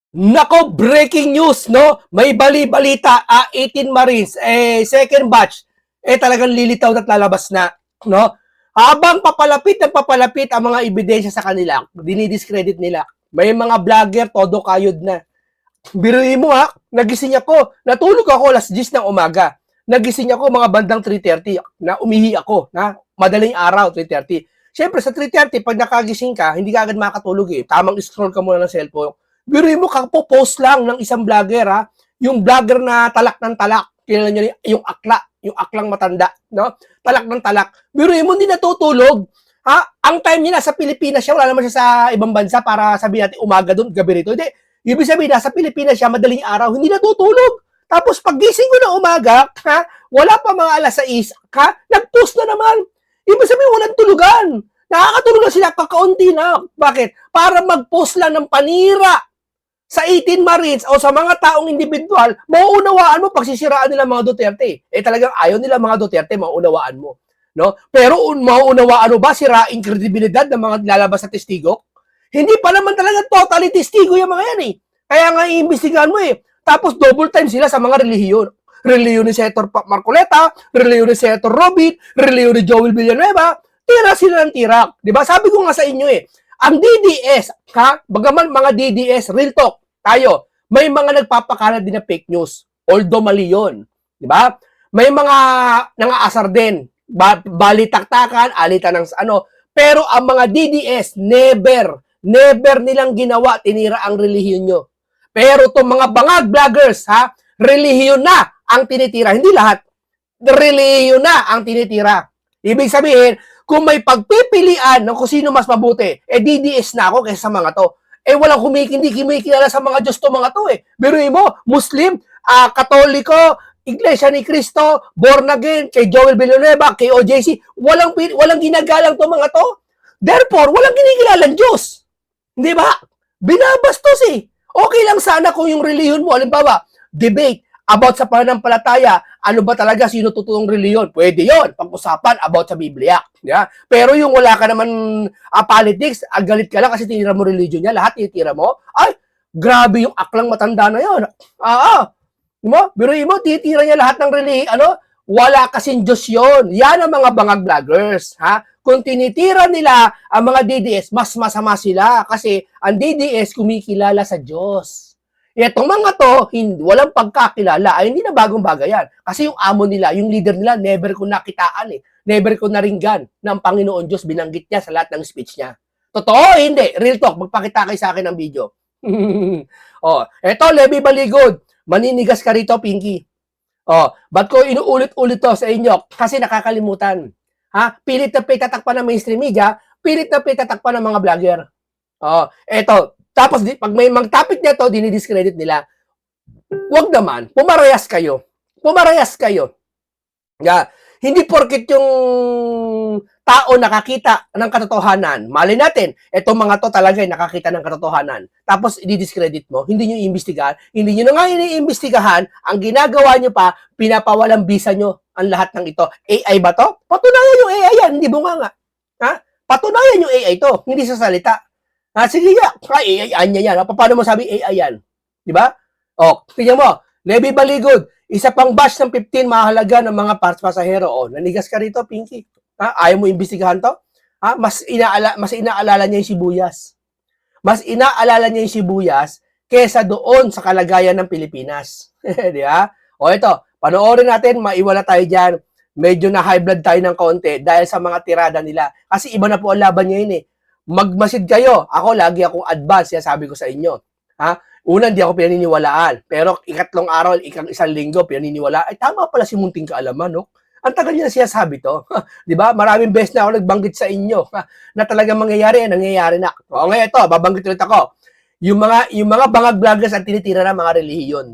Nako, breaking news, no? May bali-balita, 18 Marines, second batch, talagang lilitaw at lalabas na, no? Habang papalapit ng papalapit ang mga ebidensya sa kanila, dinidiscredit nila. May mga vlogger, todo kayod na. Biruin mo nagising ako, natulog ako alas 10 ng umaga. Nagising ako mga bandang 3:30, na umihi ako, na madaling araw, 3:30. Siyempre, sa 3:30, pag nakagising ka, hindi ka agad makatulog Tamang scroll ka muna ng cellphone. Biruin mo, kapo-post lang ng isang vlogger yung vlogger na talak ng talak. Kilala nyo yung akla, yung aklang matanda, no? Talak ng talak. Biruin mo, hindi natutulog. Ang time niya nasa Pilipinas siya, wala naman siya sa ibang bansa para sabihin natin umaga doon, gabi rito. Hindi. Ibig sabihin, nasa Pilipinas siya, madaling araw, hindi natutulog. Tapos pag gising ko na umaga, wala pa mga alas 6, nag-post na naman. Ibig sabihin, walang tulugan. Nakakatulog na sila, kakaunti na. Bakit? Para mag-post lang ng panira sa 18 Marines o sa mga taong individual, mauunawaan mo pagsisiraan nila mga Duterte. Talagang ayaw nila mga Duterte, mauunawaan mo. No? Pero mauunawaan mo ba siraing kredibilidad ng mga lalabas na testigo? Hindi pa naman talaga totally testigo yung mga yan Kaya nga iimbestigahan mo Tapos double time sila sa mga relihiyon. Relihiyon ni Senator Marcoleta, relihiyon ni Senator Robin, relihiyon ni Joel Villanueva, tira sila ng tira. Diba? Sabi ko nga sa inyo ang DDS, bagaman mga DDS, real talk, tayo, may mga nagpapakalat din na fake news. Although mali yun. Di ba? May mga nangaasar din. Balitaktakan, alitan ng ano. Pero ang mga DDS, never nilang ginawa, tinira ang relihiyon nyo. Pero itong mga bangag vloggers, relihiyon na ang tinitira. Hindi lahat. Relihiyon na ang tinitira. Ibig sabihin, kung may pagpipilian ng kung sino mas mabuti, DDS na ako kaysa sa mga to. Walang hindi kumikilala sa mga Diyos to mga to Biruin mo, Muslim, Katoliko, Iglesia ni Cristo, born again, kay Joel Villanueva, kay OJC, walang ginagalang to mga to. Therefore, walang kinikilalang Diyos. Hindi ba? Binabastos Okay lang sana kung yung reliyon mo, halimbawa, debate about sa pananampalataya, ano ba talaga, sino totoong reliyon? Pwede yon pag-usapan about sa Biblia. Yeah? Pero yung wala ka naman politics, galit ka lang kasi tinira mo religion niya, lahat tinitira mo, ay, grabe yung aklang matanda na yon. Biruin mo, titira niya lahat ng relihiyon, wala kasing Diyos yon. Yan ang mga bangag vloggers. Kung tinitira nila ang mga DDS, mas masama sila kasi ang DDS kumikilala sa Diyos. Itong mga to, walang pagkakilala, ay hindi na bagong bagay yan. Kasi yung amo nila, yung leader nila, never ko nakitaan Never ko naringgan na ang Panginoon Diyos binanggit niya sa lahat ng speech niya. Totoo, hindi. Real talk, magpakita kayo sa akin ng video. Eto, Levi Baligod. Maninigas ka rito, Pinky. Ba't ko inuulit-ulit to sa inyo? Kasi nakakalimutan. Pilit na pitatakpan ng mainstream media, pilit na pitatakpan ng mga vlogger. Eto, tapos pag may mag-topic nito, dinidiscredit nila. Huwag naman, pumarayas kayo. Hindi porket yung tao nakakita ng katotohanan. Mali natin, etong mga to talaga nakakita ng katotohanan. Tapos i-discredit mo, hindi nyo iimbestigahan. Hindi nyo na nga iniimbestigahan, ang ginagawa nyo pa, pinapawalang bisa nyo ang lahat ng ito. AI ba to? Patunayan yung AI yan, hindi bunga nga. Patunayan yung AI to, hindi sa salita. Sige nga, AI yan. Paano mo sabi AI yan? Diba? Tingnan mo, Levi Baligod, isa pang batch ng 15 mahalaga ng mga pasahero. Nanigas ka rito, Pinky. Ayaw mo imbestigahan to? Mas inaalala niya yung sibuyas. Mas inaalala niya yung sibuyas kesa doon sa kalagayan ng Pilipinas. Di ba? Ito, panoorin natin, maiwala tayo dyan. Medyo na high blood tayo ng konti dahil sa mga tirada nila. Kasi iba na po ang laban niya yun Magmasid kayo. Lagi akong advance, yan sabi ko sa inyo. Una, hindi ako pinaniniwalaan. Pero ikatlong araw, isang linggo, pinaniniwalaan. Ay, tama pala si Munting Kaalaman, no? Ang tagal niya siya sabi to. Di ba? Maraming beses na ako nagbanggit sa inyo na talagang nangyayari na. Ngayon ito, babanggit ulit ako. Yung mga bangag vloggers ang tinitira ng mga relihiyon.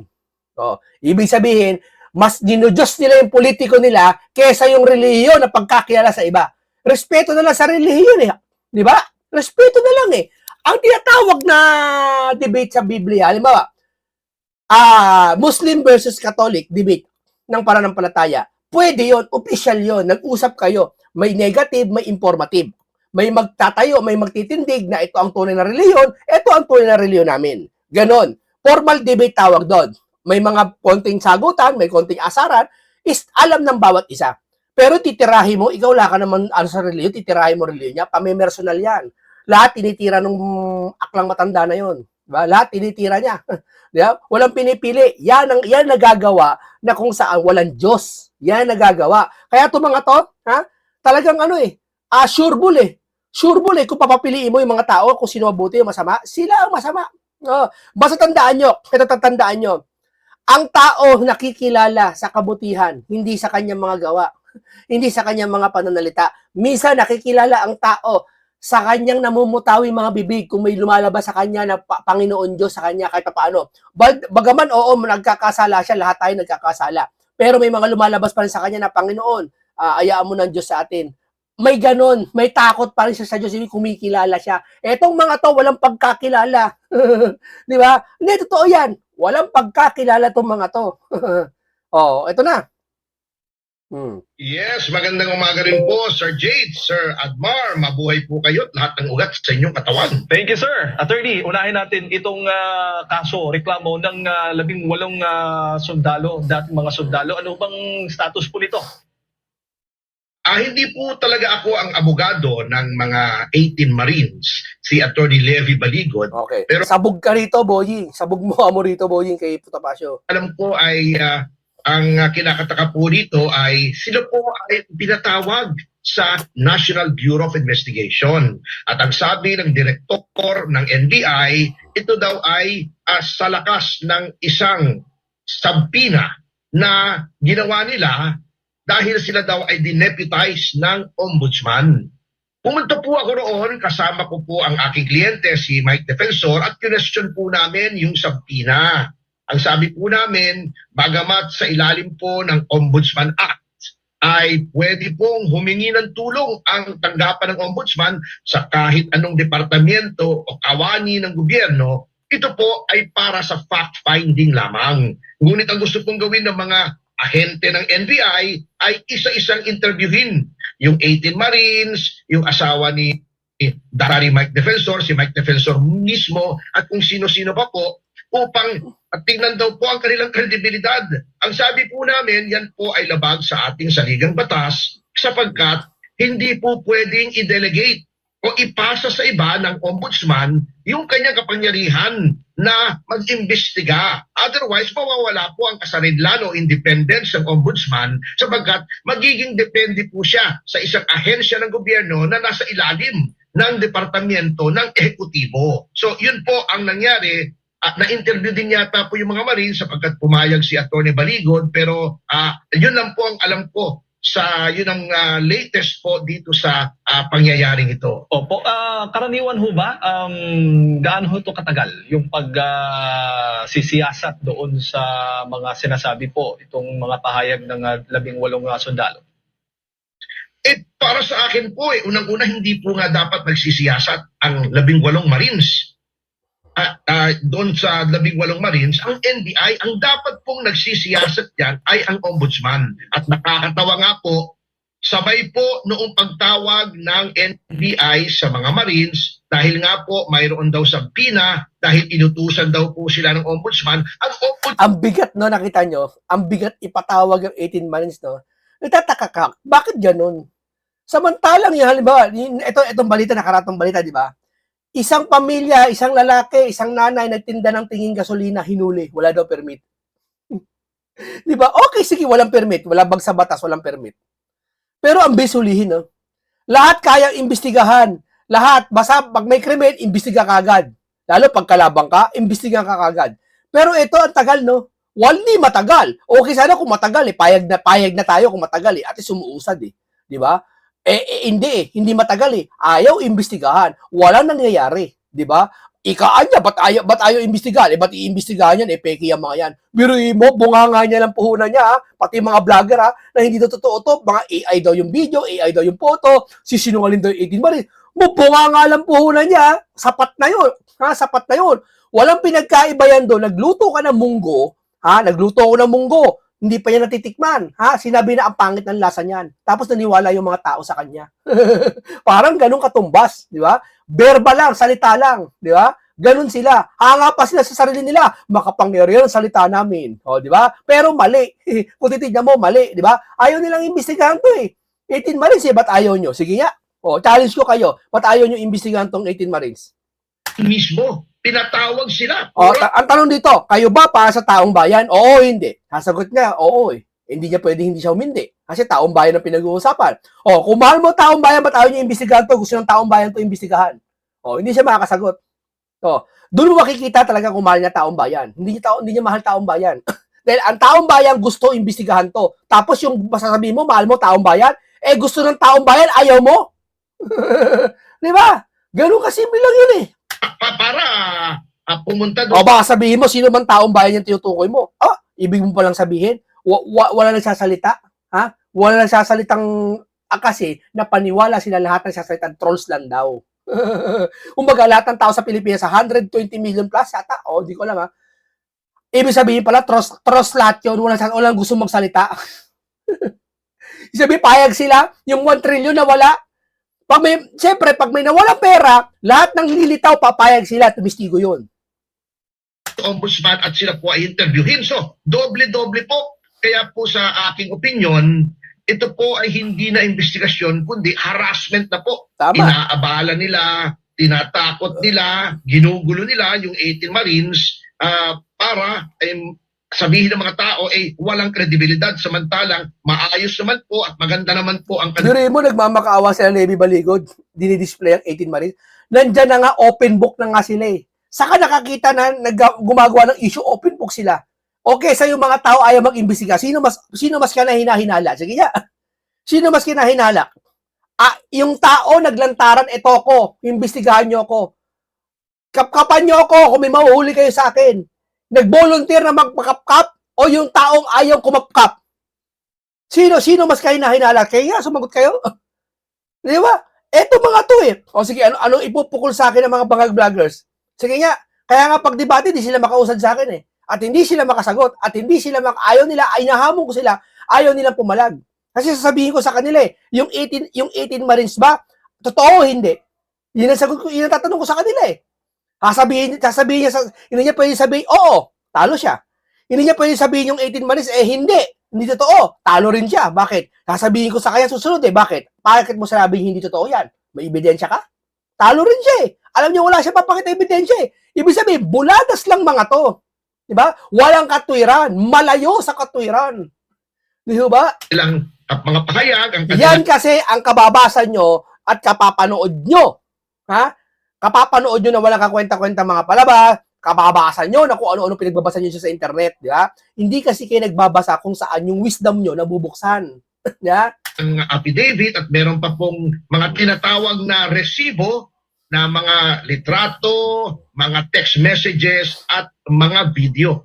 Ibig sabihin, mas dinudiyos nila yung politiko nila kesa yung relihiyon na pagkakilala sa iba. Respeto na lang sa relihiyon Di ba? Respeto na lang Ang tinatawag na debate sa Biblia, halimbawa, Muslim versus Catholic debate ng pananampalataya. Pwede yon, official yon, nag-usap kayo. May negative, may informative. May magtatayo, may magtitindig na ito ang tunay na reliyon, ito ang tunay na reliyon namin. Ganon. formal debate tawag doon. May mga konting sagutan, may konting asaran, is alam ng bawat isa. Pero titirahin mo, ikaw wala ka naman ano sa reliyon, titirahin mo reliyon niya, pamimersonal yan. Lahat tinitira nung aklang matanda na yon. Diba? Lahat tinitira niya. Diba? Walang pinipili. Yan nagagawa na kung saan walang Diyos. Yan nagagawa. Kaya itong mga to, talagang sure bull eh. Sure bull eh, kung papapiliin mo yung mga tao, kung sino mabuti yung masama, sila ang masama. Basta tandaan nyo, tatandaan nyo, ang tao nakikilala sa kabutihan, hindi sa kanyang mga gawa, hindi sa kanyang mga pananalita. Minsan nakikilala ang tao sa kanyang namumutawi mga bibig kung may lumalabas sa kanya na Panginoon Diyos sa kanya kahit paano. Bagaman oo, nagkakasala siya, lahat tayo nagkakasala. Pero may mga lumalabas pa rin sa kanya na Panginoon, ayaan mo ng Diyos sa atin. May ganon, may takot pa rin siya sa Diyos, hindi kumikilala siya. Etong mga to, walang pagkakilala. Di ba? Hindi, totoo yan. Walang pagkakilala tong mga to. Ito na. Yes, magandang umaga rin po, Sir Jade, Sir Admar. Mabuhay po kayo at lahat ng ugat sa inyong katawan. Thank you, sir. Attorney, unahin natin itong kaso, reklamo ng 18 sundalo, dating mga sundalo. Ano bang status po nito? Hindi po talaga ako ang abogado ng mga 18 Marines, si Attorney Levy Baligod. Okay. Pero sabog ka rito, Boying. Sabog mo rito, Boying, kay Putapasyo. Alam ko ay ang kinakataka po dito ay sila po ay pinatawag sa National Bureau of Investigation. At ang sabi ng direktor ng NBI, ito daw ay sa lakas ng isang subpoena na ginawa nila dahil sila daw ay dineputize ng ombudsman. Pumunta po ako roon, kasama ko po ang aking kliyente, si Mike Defensor, at question po namin yung subpoena. Ang sabi po namin, bagamat sa ilalim po ng Ombudsman Act, ay pwede pong humingi ng tulong ang tanggapan ng ombudsman sa kahit anong departamento o kawani ng gobyerno. Ito po ay para sa fact-finding lamang. Ngunit ang gusto pong gawin ng mga ahente ng NBI ay isa-isang interviewin yung 18 Marines, yung asawa ni Dari Mike Defensor, si Mike Defensor mismo, at kung sino-sino pa po, upang tingnan daw po ang kanilang kredibilidad. Ang sabi po namin, yan po ay labag sa ating saligang batas sapagkat hindi po pwedeng i-delegate o ipasa sa iba ng ombudsman yung kanyang kapangyarihan na mag-imbestiga. Otherwise, mawawala po ang kasarinlan o independence ng ombudsman sapagkat magiging depende po siya sa isang ahensya ng gobyerno na nasa ilalim ng departamento ng ehekutibo. So, yun po ang nangyari. Na-interview din yata po yung mga Marines sapagkat pumayag si Atty. Baligod, pero yun lang po ang alam ko sa yun ang latest po dito sa pangyayaring ito. Opo, karaniwan ho ba gaano ho ito katagal yung sisiyasat doon sa mga sinasabi po itong mga pahayag ng 18 sundalo? Para sa akin po, unang-una hindi po nga dapat nagsisiyasat ang 18 Marines. Doon sa 18 Marines, ang NBI, ang dapat pong nagsisiyasat yan ay ang ombudsman. At nakakatawa nga po, sabay po noong pagtawag ng NBI sa mga Marines, dahil nga po mayroon daw subpoena, dahil inutusan daw po sila ng ombudsman. Ang bigat, no, nakita nyo? Ang bigat ipatawag yung 18 Marines, no? Nagtataka ka, bakit ganun? Samantalang yung halimbawa, itong balita, nakaratong balita, di ba? Isang pamilya, isang lalaki, isang nanay nagtinda ng tinging gasolina, hinuli. Wala daw permit. Di ba? Okay, sige, walang permit. Wala bag sa batas, walang permit. Pero ang besulihin, no? Lahat kayang imbestigahan. Lahat, basta pag may krimen, imbestiga ka agad. Lalo pag kalabang ka, imbestiga ka agad. Pero ito, ang tagal, no? Hindi matagal. Okay sana kung matagal, payag na tayo kung matagal, At sumuusad, Di ba? Hindi matagal Ayaw imbestigahan. Walang nangyayari, 'di ba? Ikaanya, ba't ayaw imbestigahan? Ba't iimbestigahan yan? Peki yung mga yan. Biruin mo, bunganga niya ng puhunan niya, pati mga vlogger na hindi to totoo to, mga AI daw yung video, AI daw yung photo, sisinungaling daw yung 18 Marines. Bunganga lang puhunan niya, sapat na yun. Sapat na yun. Walang pinagkaiba yan doon. Nagluto ka ng munggo, nagluto ako ng munggo. Hindi pa niya natitikman. Sinabi na ang pangit ng lasa niyan. Tapos naniwala yung mga tao sa kanya. Parang ganun katumbas, di ba? Verba lang, salita lang, di ba? Ganun sila. Hanga pa sila sa sarili nila. Makapangyarihan ang salita namin. O, di ba? Pero mali. Kung titignan mo, mali. Di ba? Ayaw nilang imbestigahan to eh. 18 Marines eh, ba't ayaw nyo? Sige nga. O, challenge ko kayo. Ba't ayaw nyo imbestigahan tong 18 Marines? Mismo, pinatawag sila. O, ang tanong dito, kayo ba para sa taong bayan? Oo, hindi. Sasagot niya, oo eh. Hindi niya pwede hindi siya umindi. Kasi taong bayan ang pinag-uusapan. O, kung mahal mo taong bayan, ba't ayaw niyo imbestigahan to? Gusto ng taong bayan to imbestigahan. O, hindi siya makakasagot. O, doon mo makikita talaga kung mahal niya taong bayan. Hindi niya mahal taong bayan. Dahil ang taong bayan gusto imbestigahan to. Tapos yung masasabihin mo, mahal mo taong bayan, eh gusto ng taong bayan, ayaw mo. Di ba? Ganun kasimple lang yun eh. Para pumunta O doon. baka sabihin mo, sino man taong bayan yung tinutukoy mo? Ibig mo palang sabihin, wala nagsasalita? Ha? Wala nagsasalitang kasi na paniwala sila lahat nagsasalitang trolls lang daw. Kumbaga, lahat ng tao sa Pilipinas, 120 million plus yata. Di ko alam ha. Ibig sabihin pala, trolls lahat yun. Walang gusto magsalita. Ibig sabihin, payag sila. Yung 1 trillion na wala. Siyempre, pag may nawala pera, lahat ng lilitaw, papayag sila. Tumistigo yun. Ombudsman at sila po ay interviewin. So, doble-doble po. Kaya po sa aking opinion, ito po ay hindi na investigasyon, kundi harassment na po. Tama. Inaabala nila, tinatakot nila, ginugulo nila yung 18 Marines para sabihin ng mga tao ay walang kredibilidad. Samantalang maayos naman po at maganda naman po ang Dure mo, nagmamakaawa sila Navy Baligod. Dinidisplay ang 18 Marines. Nandyan na nga, open book na nga sila eh. Saka nakakita na gumagawa ng issue, open book sila. Okay, sa yung mga tao ayaw mag-imbestiga. Sino mas kinahinahinala? Sige nga. Sino mas kinahinala? Yung tao naglantaran, ito ko, imbestigahan nyo ako. Kapkapan nyo ako kung may mahuhuli kayo sa akin. Nag-volunteer na magpakapkap o yung taong ayaw kumapkap? Sino mas kahinahinala? Kaya nga, sumagot kayo. Di ba? Eto mga to eh. O sige, anong ipupukol sa akin ng mga bangag vloggers? Sige nga, kaya nga pag debate, di sila makausad sa akin eh. At hindi sila makasagot. At hindi sila ayaw nila, ay nahamon ko sila, ayaw nilang pumalag. Kasi sasabihin ko sa kanila eh, yung 18 Marines ba? Totoo o hindi? Yun ang sagot ko, yun ang tatanong ko sa kanila eh. Sasabihin niya, hindi niya pwede sabihin, oo, talo siya. Hindi niya pwede sabihin yung 18 Marines, hindi totoo, talo rin siya. Bakit? Sasabihin ko sa kanya susunod eh, bakit? Bakit mo sabing hindi totoo yan? May ebidensya ka? Talo rin siya eh. Alam niyo, wala siya papakita ebidensya eh. Ibig sabihin, buladas lang mga to. Diba? Walang katwiran. Malayo sa katwiran. Di ba? ilang mga pahayag. Yan kasi ang kababasa nyo at kapapanood nyo. Ha? Kapapanood nyo na walang kakwenta-kwenta mga palabas, kababasa nyo na kung ano-ano pinagbabasa nyo sa internet. Di ba? Hindi kasi kayo nagbabasa kung saan yung wisdom nyo nabubuksan. Di ba? Ang affidavit at meron pa pong mga tinatawag na resibo na mga litrato, mga text messages at mga video.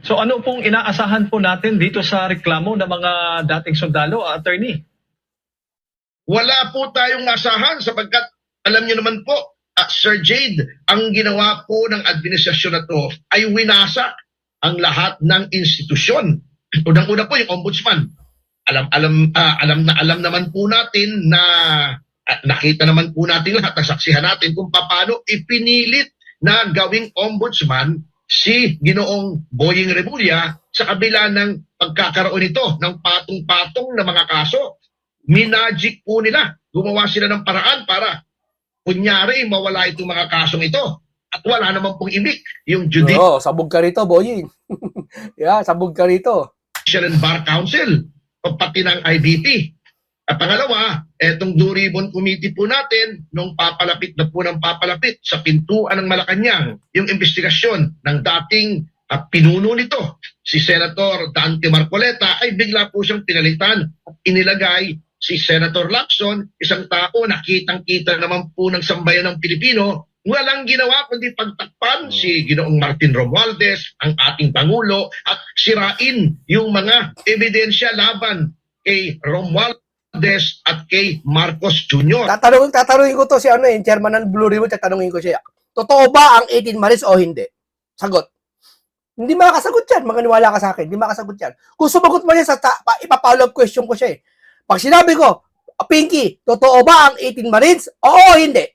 So ano pong inaasahan po natin dito sa reklamo ng mga dating sundalo, attorney? Wala po tayong asahan sapagkat alam niyo naman po, Sir Jade, ang ginawa po ng administrasyon na to ay winasak ang lahat ng institusyon. Unang-una po yung ombudsman. Alam naman po natin na nakita naman po natin lahat, nasaksihan natin kung paano ipinilit na gawing ombudsman si Ginoong Boying Remulla sa kabila ng pagkakaroon nito ng patong-patong na mga kaso. Minagic po nila. Gumawa sila ng paraan para kunyari mawala itong mga kasong ito. At wala naman pong imik yung Judicial Sabog ka rito, Boying. Sabog ka rito. and Bar Council o pati ng IBP. At pangalawa, etong Blue Ribbon Committee po natin, nung papalapit na po ng papalapit sa pintuan ng Malacanang, yung investigasyon ng dating pinuno nito, si Senator Dante Marcoleta, ay bigla po siyang pinalitan at inilagay si Senator Lacson, isang tao na kitang-kita naman po ng sambayan ng Pilipino, walang ginawa kundi pagtakpan si Ginoong Martin Romualdez, ang ating Pangulo, at sirain yung mga ebidensya laban kay Romualdez at kay Marcos Jr. Tatanungin ko to si chairman ng Blue Ribbon, tatanungin ko siya. Totoo ba ang 18 Marines o hindi? Sagot. Hindi makakasagot yan. Maniwala ka sa akin. Hindi makakasagot yan. Kung sumagot mo niya, ipa-follow up question ko siya eh. Pag sinabi ko, Pinky, totoo ba ang 18 Marines? Oo, hindi.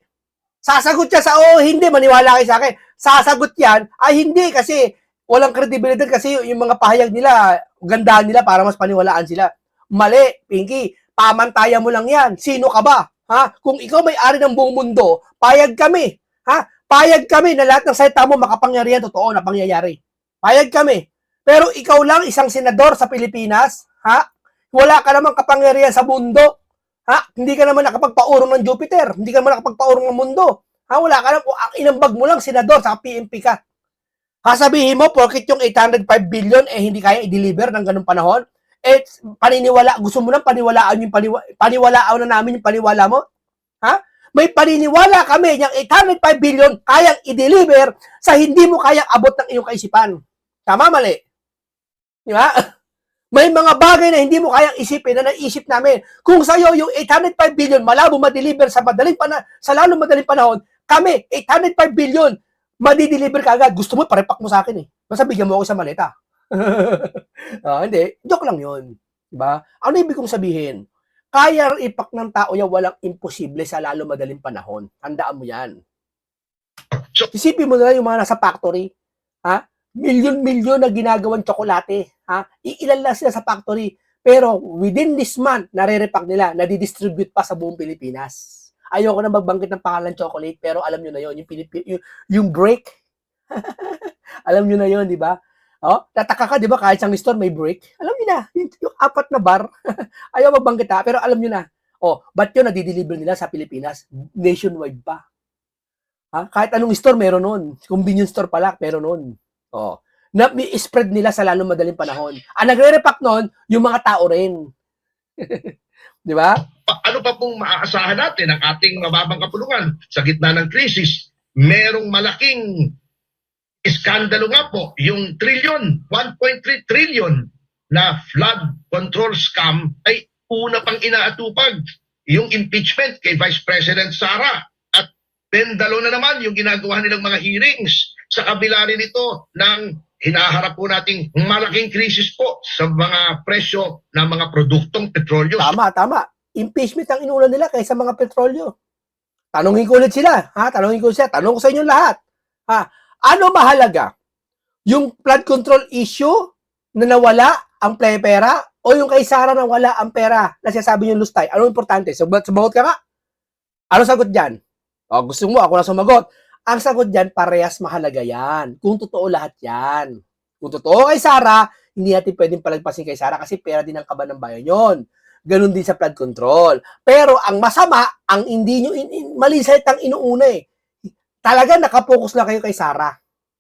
Sasagot siya sa oo, hindi, maniwala kayo sa akin. Sasagot yan, ay hindi kasi walang credibility kasi yung mga pahayag nila, gandahan nila para mas paniwalaan sila. Mali, Pinky. Pamantayan mo lang yan. Sino ka ba? Ha? Kung ikaw may-ari ng buong mundo, payag kami. Ha? Payag kami na lahat ng salita mo makapangyarihan, totoo na pangyayari. Payag kami. Pero ikaw lang, isang senador sa Pilipinas, ha? Wala ka namang kapangyarihan sa mundo. Ha? Hindi ka naman nakapagpaurong ng Jupiter. Hindi ka naman nakapagpaurong ng mundo. Ha? Wala ka naman. Ang inambag mo lang, senador, sa PMP ka. Sasabihin mo, porkit yung 805 billion, hindi kaya i-deliver ng ganung panahon? Paniniwala, gusto mo nang paniwalaan yung paniwalaan na namin yung paniwala mo? Ha? May paniniwala kami yung 805 billion kayang i-deliver sa hindi mo kayang abot ng iyong kaisipan. Tama, mali? Di ba? May mga bagay na hindi mo kayang isipin na naisip namin. Kung sa'yo yung 805 billion malabo ma-deliver sa lalong madaling panahon, kami, 805 billion, madi-deliver ka agad. Gusto mo, parepak mo sa akin eh. Basta bigyan mo ako sa maleta. Hindi. Joke lang yun. Diba? Ano ibig kong sabihin? Kaya ipak ng tao yan, walang imposible sa lalong madaling panahon. Handaan mo yan. Isipin mo na lang yung mga nasa factory. Ha? Milyon-milyon na ginagawang tsokolate. Ha? Iilan lang sila sa factory. Pero within this month, nare-repack nila, nadidistribute pa sa buong Pilipinas. Ayoko na magbanggit ng pangalan chocolate, pero alam nyo na yun. Yung break. Alam nyo na yun, di ba? Oh, tataka ka, di ba? Kahit isang store may break. Alam nyo na, yung 4 na bar. Ayaw magbanggit ha, pero alam nyo na. Oh, ba't yun nadideliver nila sa Pilipinas? Nationwide pa. Ha? Kahit anong store meron nun. Convenience store pala, meron nun. Oh. Na-spread nila sa lalong madaling panahon. Ang nagre-repack nun, yung mga tao rin. Di ba? Ano pa pong maaasahan natin ang ating mababang kapulungan sa gitna ng krisis? Merong malaking iskandalo nga po, yung 1.3 trillion na flood control scam ay una pang inaatupag. Yung impeachment kay Vice President Sara at pendalo na naman yung ginagawa nilang mga hearings sa kabila rin ito ng hinaharap po nating malaking krisis po sa mga presyo ng mga produktong petrolyo. Tama. Impeachment ang inuna nila kaysa mga petrolyo. Tanungin ko ulit sila. Tanong ko sa inyo lahat. Ano mahalaga? Yung flood control issue na nawala ang pera o yung kay Sara na wala ang pera na sinasabi niyo lustay? Ano importante? Sumagot ka nga? Ano sagot dyan? Gusto mo, ako na sumagot. Ang sagot dyan, parehas mahalaga yan. Kung totoo lahat yan. Kung totoo kay Sara, hindi natin pwedeng palagpasin kay Sara kasi pera din ang kaban ng bayan yon. Ganon din sa flood control. Pero ang masama, ang hindi nyo, mali sa itang inuuna eh. Talaga nakapokus na kayo kay Sara.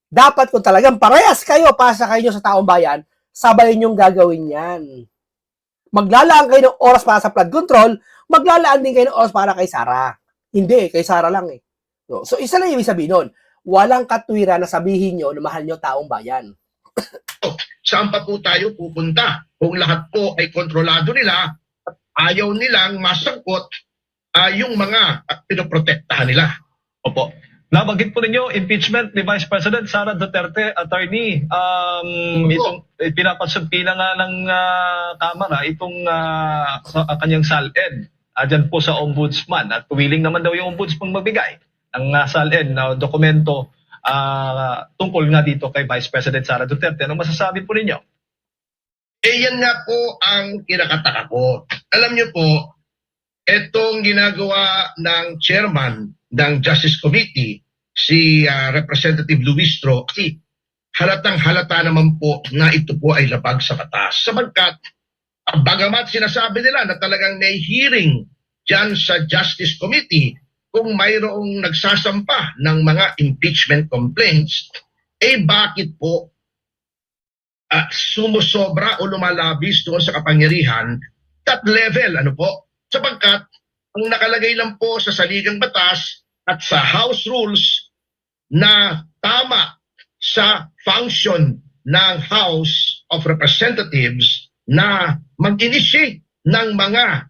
Dapat kung talagang parehas kayo, pasa kayo sa taong bayan, sabayin yung gagawin yan. Maglalaan kayo ng oras para sa flood control, maglalaan din kayo ng oras para kay Sara. Hindi, kay Sara lang eh. So isa lang ibig sabihin nun, walang katwiran na sabihin nyo na mahal nyo taong bayan. Saan pa po tayo pupunta kung lahat po ay kontrolado nila at ayaw nilang masangkot yung mga pinoprotektahan nila? Opo. Nabanggit po ninyo, impeachment ni Vice President Sara Duterte, attorney. Itong pinapasumpi na nga ng Kamara, itong kanyang SALN. Dyan po sa Ombudsman. At willing naman daw yung Ombudsman magbigay ng SALN na dokumento tungkol nga dito kay Vice President Sara Duterte. Anong masasabi po ninyo? Yan nga po ang kinakataka ko. Alam niyo po, itong ginagawa ng chairman ng Justice Committee, si Representative Luistro, kasi halatang halata naman po na ito po ay labag sa batas. Sabagkat, bagamat sinasabi nila na talagang may hearing dyan sa Justice Committee kung mayroong nagsasampa ng mga impeachment complaints, bakit po sumusobra o lumalabis doon sa kapangyarihan that level, ano po? Sapagkat ang nakalagay lang po sa saligang batas at sa House Rules na tama sa function ng House of Representatives na mag-initiate ng mga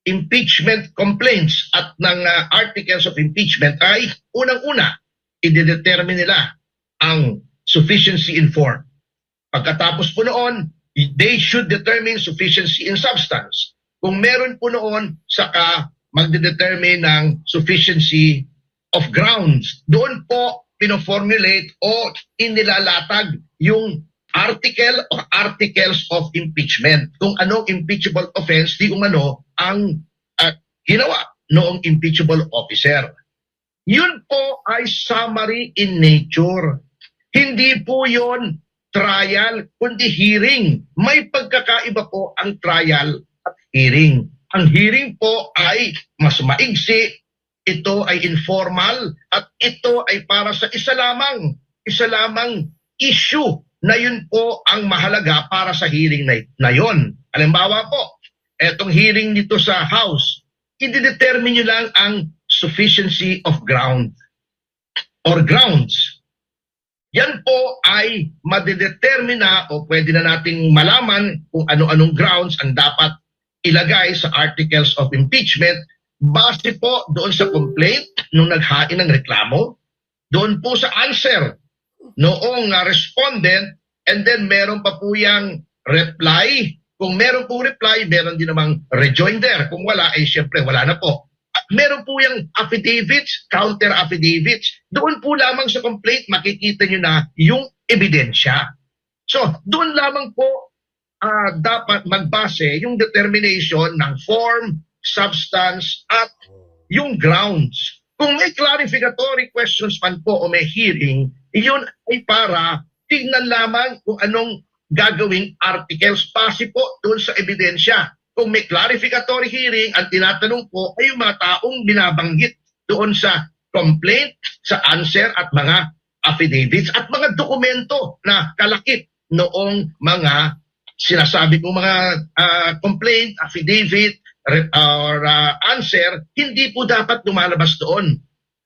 impeachment complaints at ng articles of impeachment ay unang-una, i-determine nila ang sufficiency in form. Pagkatapos po noon, they should determine sufficiency in substance. Kung meron po noon, saka magdedetermine ng sufficiency of Grounds. Doon po pinoformulate o inilalatag yung article or articles of impeachment. Kung anong impeachable offense di umano ang ginawa noong impeachable officer. Yun po ay summary in nature. Hindi po yon trial, kundi hearing. May pagkakaiba po ang trial at hearing. Ang hearing po ay mas maigsi, ito ay informal, at ito ay para sa isa lamang issue na yun po ang mahalaga para sa hearing na yon. Halimbawa po, etong hearing dito sa House, i-determine nyo lang ang sufficiency of ground or grounds. Yan po ay madedetermina o pwede na nating malaman kung ano-anong grounds ang dapat ilagay sa articles of impeachment base po doon sa complaint nung naghain ng reklamo, doon po sa answer noong respondent, and then meron pa po yung reply. Kung meron po reply, meron din namang rejoinder. Kung wala, ay syempre wala na po. At meron po yung affidavits, counter affidavits. Doon po lamang sa complaint, makikita nyo na yung ebidensya. So, doon lamang po dapat magbase yung determination ng form, substance, at yung grounds. Kung may clarificatory questions man po o may hearing, iyon ay para tignan lamang kung anong gagawing articles base po doon sa ebidensya. Kung may clarificatory hearing, ang tinatanong po ay yung mga taong binabanggit doon sa complaint, sa answer at mga affidavits at mga dokumento na kalakip noong mga sinasabi kong mga complaint, affidavit, or answer, hindi po dapat lumalabas doon.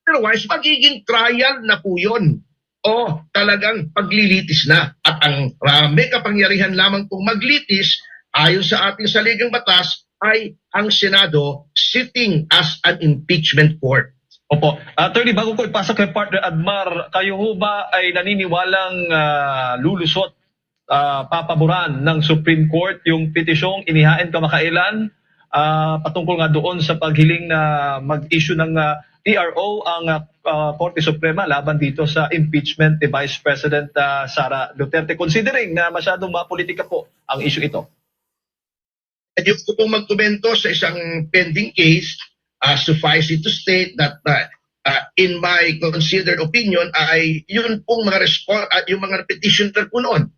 Otherwise, magiging trial na po yun o talagang paglilitis na. At ang may kapangyarihan lamang pong maglitis ayon sa ating saligang batas ay ang Senado sitting as an impeachment court. Opo. Attorney, bago ko ipasa kay Partner Admar, kayo ho ba ay naniniwalang lulusot, papaboran ng Supreme Court yung petisyong inihain kamakailan patungkol nga doon sa paghiling na mag-issue ng TRO ang Korte Suprema laban dito sa impeachment ni Vice President Sara Duterte, considering na masyadong mapolitika po ang issue ito? At yung kung magkomento sa isang pending case, suffice it to state that in my considered opinion ay yun pong mga yung mga petitioner po noon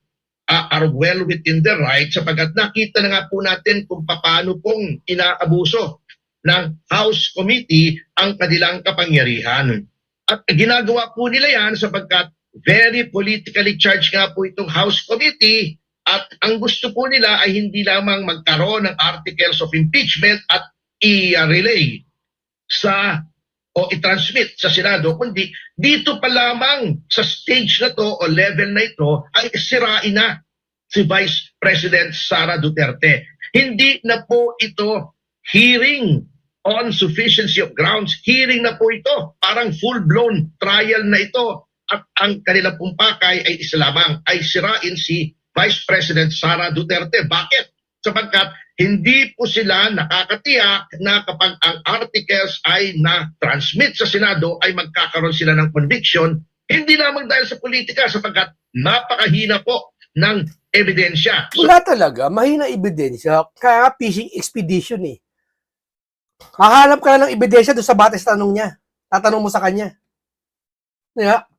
are well within their right sapagkat nakita na nga po natin kung paano pong inaabuso ng House Committee ang kanilang kapangyarihan. At ginagawa po nila yan sapagkat very politically charged nga po itong House Committee at ang gusto po nila ay hindi lamang magkaroon ng articles of impeachment at i-relay o i-transmit sa Senado, kundi dito pa lamang sa stage na to o level na ito ay sirain na si Vice President Sara Duterte. Hindi na po ito hearing on sufficiency of grounds. Hearing na po ito. Parang full-blown trial na ito. At ang kanilang pong pakay ay isa lamang, ay sirain si Vice President Sara Duterte. Bakit? Sapagkat hindi po sila nakakatiyak na kapag ang articles ay na-transmit sa Senado ay magkakaroon sila ng conviction, hindi lamang dahil sa politika sapagkat napakahina po ng ebidensya. So, Wala talaga, mahina ebidensya. Kaya nga fishing expedition eh. Hahanap ka na ng ebidensya doon sa batas tanong niya. Tatanong mo sa kanya. Yeah.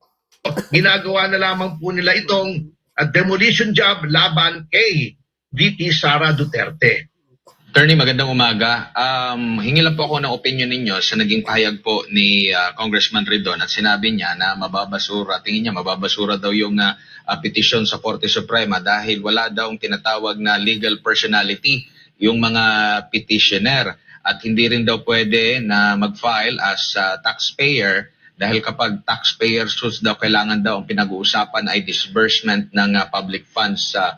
ginagawa na lamang po nila itong demolition job laban kay VP Sara Duterte. Attorney, magandang umaga. Hingi lang po ako ng opinion ninyo sa naging pahayag po ni Congressman Ridon at sinabi niya na mababasura, tingin niya mababasura daw yung petisyon sa Korte Suprema dahil wala daw tinatawag na legal personality yung mga petitioner at hindi rin daw pwede na mag-file as taxpayer dahil kapag taxpayer suits daw kailangan daw ang pinag-uusapan ay disbursement ng public funds sa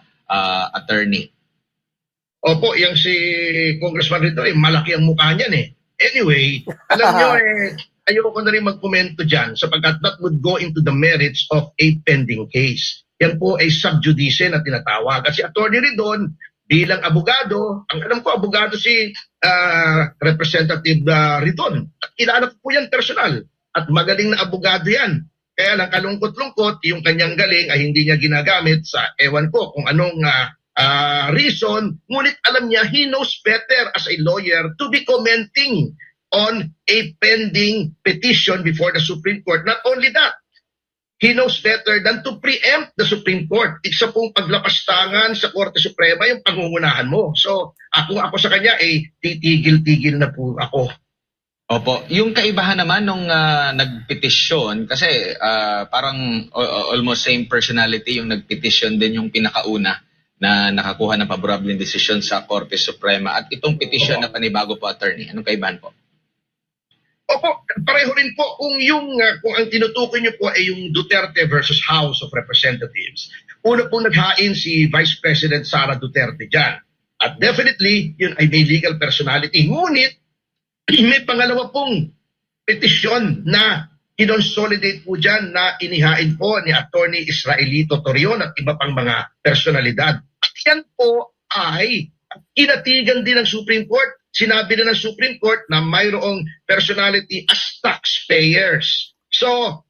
attorney. Opo, yung si Congressman Rito, malaki ang mukha niyan eh. Anyway, alam nyo ayoko na rin magkomento dyan sapagkat that would go into the merits of a pending case. Yan po ay sub judice na tinatawag. Kasi Attorney Ridon, bilang abogado, ang alam ko abogado si Representative Ridon. Kilala ko po yan personal. at magaling na abogado yan. Kaya lang kalungkot-lungkot, yung kanyang galing ay hindi niya ginagamit sa ewan ko kung anong reason, ngunit alam niya, he knows better as a lawyer to be commenting on a pending petition before the Supreme Court. Not only that, he knows better than to preempt the Supreme Court. Isa pong paglapastangan sa Korte Suprema yung pangungunahan mo. So, ako sa kanya, titigil-tigil na po ako. Opo, yung kaibahan naman nung nagpetisyon kasi parang almost same personality yung nagpetisyon din yung pinakauna na nakakuha ng favorable desisyon sa Korte Suprema at itong petisyon na panibago po, attorney. Anong kaibahan po? Opo, pareho rin po kung ang tinutukoy niyo po ay yung Duterte versus House of Representatives. Una po naghain si Vice President Sara Duterte dyan. At definitely, yun ay may legal personality. Ngunit, may pangalawa pong petisyon na kinonsolidate po dyan na inihain po ni Attorney Israelito Torion at iba pang mga personalidad. At yan po ay kinatigan din ng Supreme Court. Sinabi na ng Supreme Court na mayroong personality as taxpayers. So,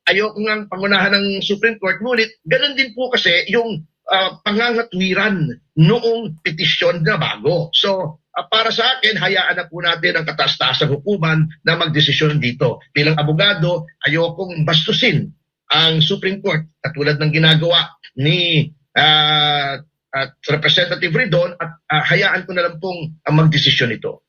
ayoko nga pangunahan ng Supreme Court, ngunit ganun din po kasi yung pangangatwiran noong petisyon na bago. So, para sa akin, hayaan na po natin ang kataas-taasang hukuman na magdesisyon dito. Bilang abogado, ayokong bastusin ang Supreme Court katulad ng ginagawa ni Representative Ridon at hayaan ko na lang pong magdesisyon ito.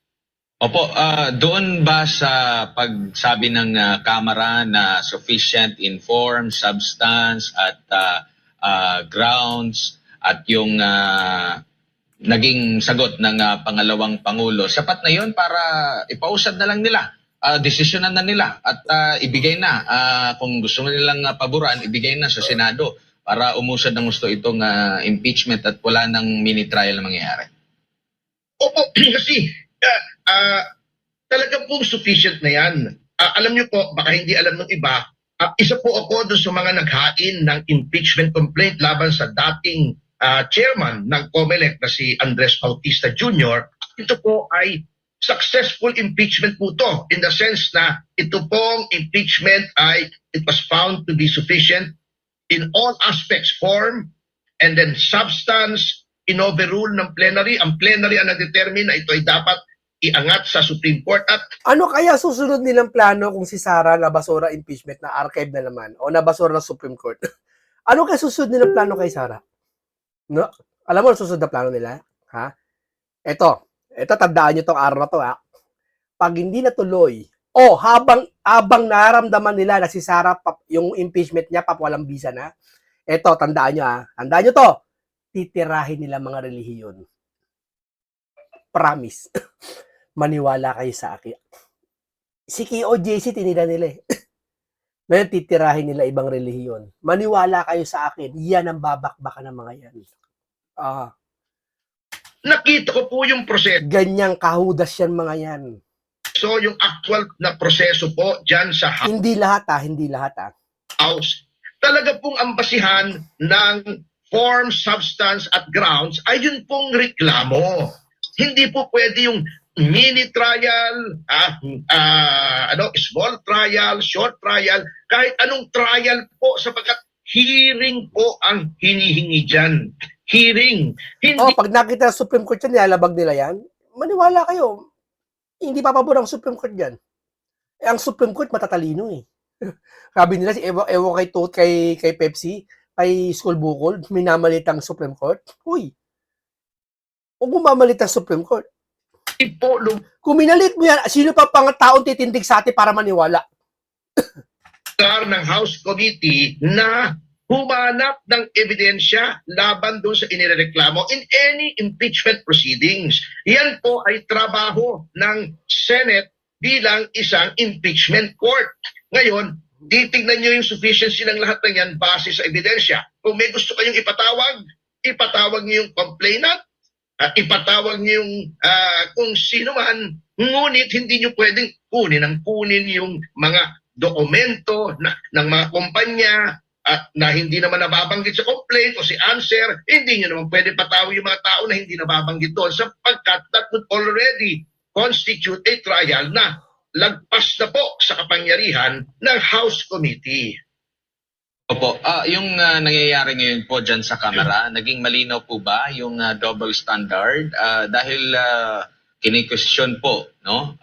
Opo, doon ba sa pagsabi ng Kamara na sufficient in form, substance at grounds at yung naging sagot ng pangalawang Pangulo, sapat na yun para ipausad na lang nila, desisyonan na nila at ibigay na, kung gusto nilang paboran, ibigay na sa Senado para umusad ng gusto itong impeachment at wala ng mini trial na mangyayari? Opo, kasi talaga pong sufficient na yan. Alam niyo po, baka hindi alam ng iba, isa po ako doon sa mga naghain ng impeachment complaint laban sa dating chairman ng COMELEC na si Andres Bautista Jr. Ito po ay successful impeachment po to in the sense na ito pong impeachment ay it was found to be sufficient in all aspects, form and then substance, in-overrule ng plenary. Ang plenary ang nag-determine na ito ay dapat iangat sa Supreme Court at Ano kaya susunod nilang plano kung si Sara nabasura impeachment na archive na naman o nabasura ng Supreme Court? Ano kaya susunod nilang plano kay Sara? No? Alam mo, susunod na plano nila? Ha? Ito tandaan nyo tong araw na to, ha? Pag hindi natuloy, habang naramdaman nila na si Sara, yung impeachment niya, papawalang bisa na, tandaan nyo, ha? Tandaan nyo to, titirahin nila mga relihiyon. Promise. Maniwala kayo sa akin. Si KOJC, tinila nila eh. Ngayon, titirahin nila ibang relihiyon. Maniwala kayo sa akin, yan ang babakbakan ng mga yan. nakita ko po yung proseso. Ganyang kahudas yan mga yan. So, yung actual na proseso po dyan sa Hindi lahat ha. House, talaga pong ang basihan ng form, substance at grounds ay yun pong reklamo. Hindi po pwede yung mini trial, small trial, short trial, kahit anong trial po sapagkat hearing po ang hinihingi dyan. Hearing. Hindi Pag nakita sa Supreme Court yan, nilalabag nila yan, maniwala kayo, hindi papabor ang Supreme Court yan. Ang Supreme Court matatalino eh. Sabi nila, ewo kay Pepsi, kay School Bukol, minamalit ang Supreme Court. Uy, huwag mo mamalit ang Supreme Court. po Kung minalit mo yan, sino pa pang taong titindig sa atin para maniwala? lugar ng House Committee na humanap ng ebidensya laban doon sa inireklamo in any impeachment proceedings. Yan po ay trabaho ng Senate bilang isang impeachment court. Ngayon, titignan nyo yung sufficiency ng lahat ng yan base sa ebidensya. Kung may gusto kayong ipatawag nyo yung complainant, at ipatawag nyo yung kung sino man, ngunit hindi nyo pwedeng kunin yung mga dokumento ng mga kumpanya at na hindi naman nababanggit sa complaint o si answer, hindi nyo naman pwede patawag yung mga tao na hindi nababanggit doon sapagkat that would already constitute a trial na lagpas na po sa kapangyarihan ng House Committee. Opo, yung nangyayari ngayon po dyan sa Kamara, naging malinaw po ba yung double standard? Dahil kini-question po, no?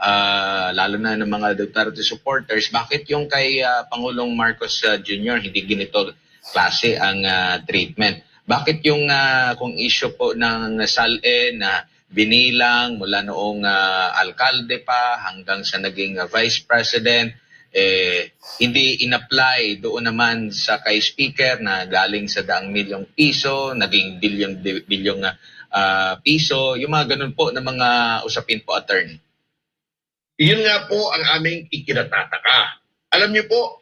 Lalo na ng mga Duterte supporters, bakit yung kay Pangulong Marcos Jr. hindi ganito klase ang treatment? Bakit yung kung issue po ng SALE na binilang mula noong alkalde pa hanggang sa naging vice president, hindi in-apply doon naman sa kay speaker na galing sa daang milyong piso, naging bilyong piso, yung mga ganun po na mga usapin po, attorney. Yun nga po ang aming ikinatataka. Alam niyo po,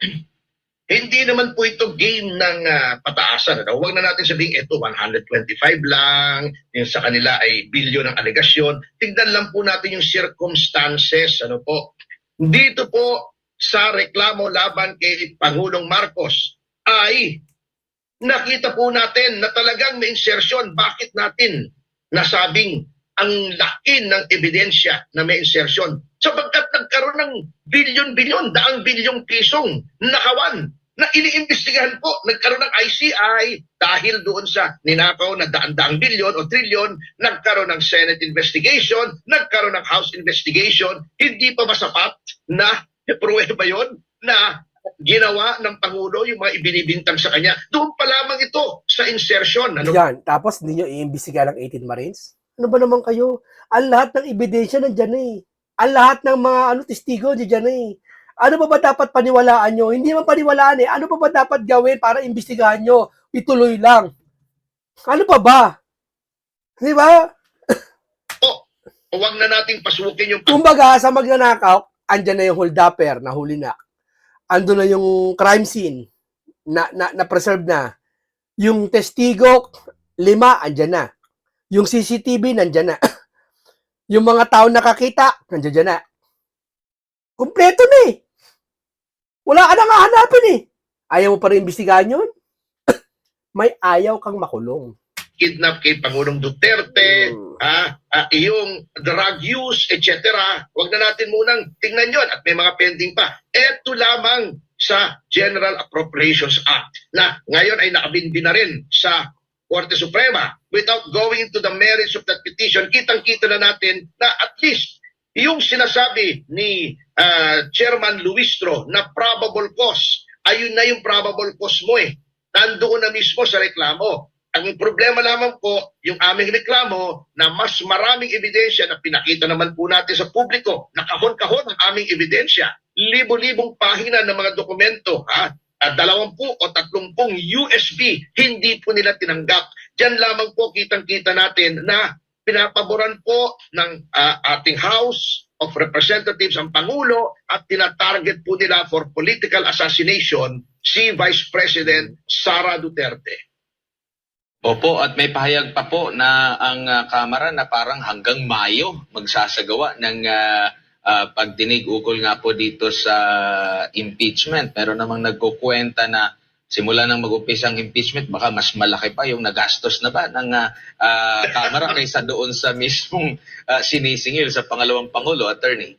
hindi naman po ito game ng pataasan. Ano? Huwag na natin sabihin, ito 125 lang, yung sa kanila ay bilyon ng alegasyon. Tignan lang po natin yung circumstances. Ano po? Dito po sa reklamo laban kay Pangulong Marcos ay nakita po natin na talagang may insertion. Bakit natin nasabing ang laki ng ebidensya na may insertion? Sapagkat nagkaroon ng bilyon-bilyon, daang bilyong pisong nakawan na iniimbestigahan po. Nagkaroon ng ICI dahil doon sa ninakaw na daan-daang bilyon o trilyon, nagkaroon ng Senate investigation, nagkaroon ng House investigation. Hindi pa ba sapat na pruweba yun na ginawa ng Pangulo yung mga ibinibintang sa kanya? Doon pa lamang ito sa insertion. Ano? Yan. Tapos hindi nyo iimbestiga ng 18 Marines? Ano ba naman kayo? Ang lahat ng ebidensya nandyan na eh. Ang lahat ng mga testigo nandyan na eh. Ano pa ba dapat paniwalaan nyo? Hindi man paniwalaan eh. Ano pa ba dapat gawin para imbestigahan nyo? Ituloy lang. Ano pa ba? Di ba? Huwag na nating pasukin yung Kumbaga, sa magnanakaw, andyan na yung holdupper, nahuli na. Ando na yung crime scene, na preserve na. Yung testigo, 5, andyan na. Yung CCTV, nandyan na. Yung mga tao nakakita, nandyan na. Kumpleto na eh. Wala ka nang hahanapin eh. Ayaw mo pa rin imbestigahan yun? May ayaw kang makulong. kidnap kay Pangulong Duterte, yung drug use, etc. Huwag na natin munang tingnan yon at may mga pending pa. Ito lamang sa General Appropriations Act na ngayon ay nakabinbin na rin sa Korte Suprema. Without going into the merits of that petition, kitang-kita na natin na at least yung sinasabi ni Chairman Luistro na probable cause, ayun na yung probable cause mo eh. Nandoon na mismo sa reklamo. Ang problema lamang po, yung aming reklamo na mas maraming ebidensya na pinakita naman po natin sa publiko, nakahon-kahon ang aming ebidensya, libo-libong pahina ng mga dokumento, 20 o 30 USB, hindi po nila tinanggap. Diyan lamang po kitang-kita natin na pinapaboran po ng ating House of Representatives ang Pangulo at tinatarget po nila for political assassination si Vice President Sara Duterte. Opo, at may pahayag pa po na ang Kamara na parang hanggang Mayo magsasagawa ng pagdinig ukol nga po dito sa impeachment. Pero namang nagkukwenta na simula nang mag-umpisa ang impeachment, baka mas malaki pa yung nagastos na ba ng Kamara kaysa doon sa mismong sinisingil sa pangalawang Pangulo, attorney.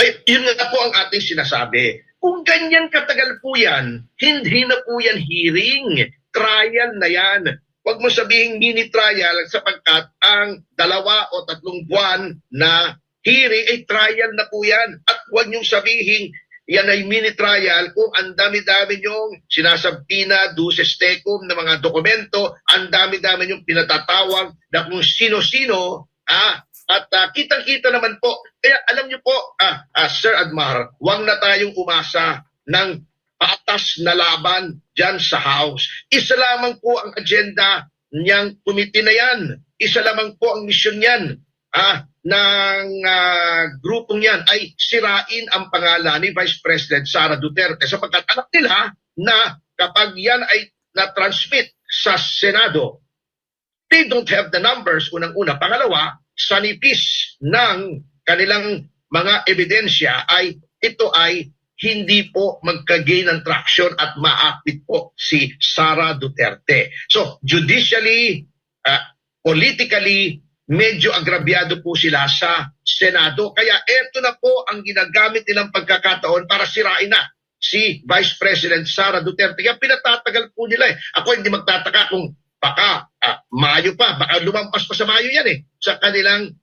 Ay, yun nga po ang ating sinasabi. Kung ganyan katagal po yan, hindi na po yan hearing. Trial na yan. Huwag mo sabihin mini trial sapagkat ang 2 o 3 buwan na hearing ay trial na po yan. At huwag niyong sabihin yan ay mini trial kung ang dami-dami niyong sinasabtina, duces tecum na mga dokumento, ang dami-dami niyong pinatatawag na kung sino-sino, at kitang-kita naman po. Kaya alam niyo po, Sir Admar, huwag na tayong umasa ng patas na laban dyan sa House. Isa lamang po ang agenda niyang committee na yan. Isa lamang po ang misyon niyan ng grupong yan ay sirain ang pangalan ni Vice President Sara Duterte sapagkat alam nila na kapag yan ay na-transmit sa Senado, they don't have the numbers, unang-una. Pangalawa, sa nipis ng kanilang mga ebidensya ay ito ay hindi po magka-gain ng traction at maakit po si Sara Duterte. So, judicially, politically, medyo agrabyado po sila sa Senado. Kaya eto na po ang ginagamit nilang pagkakataon para sirain na si Vice President Sara Duterte. Kaya pinatatagal po nila eh. Ako hindi magtataka kung baka Mayo pa, baka lumampas pa sa Mayo yan eh. Sa kanilang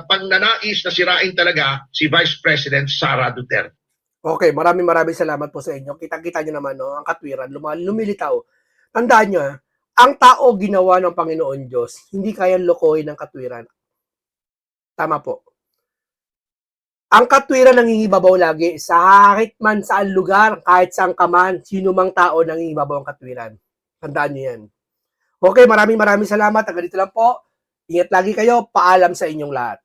pangnanais na sirain talaga si Vice President Sara Duterte. Okay, maraming salamat po sa inyo. Kitang-kita nyo naman, no, ang katwiran, lumilitaw. Tandaan nyo, ang tao ginawa ng Panginoon Diyos, hindi kayang lokohin ng katwiran. Tama po. Ang katwiran nangingibabaw lagi, sa kahit man saan lugar, kahit saan ka man, sino mang tao nangingibabaw ang katwiran. Tandaan nyo yan. Okay, maraming salamat. Hanggang dito lang po. Ingat lagi kayo. Paalam sa inyong lahat.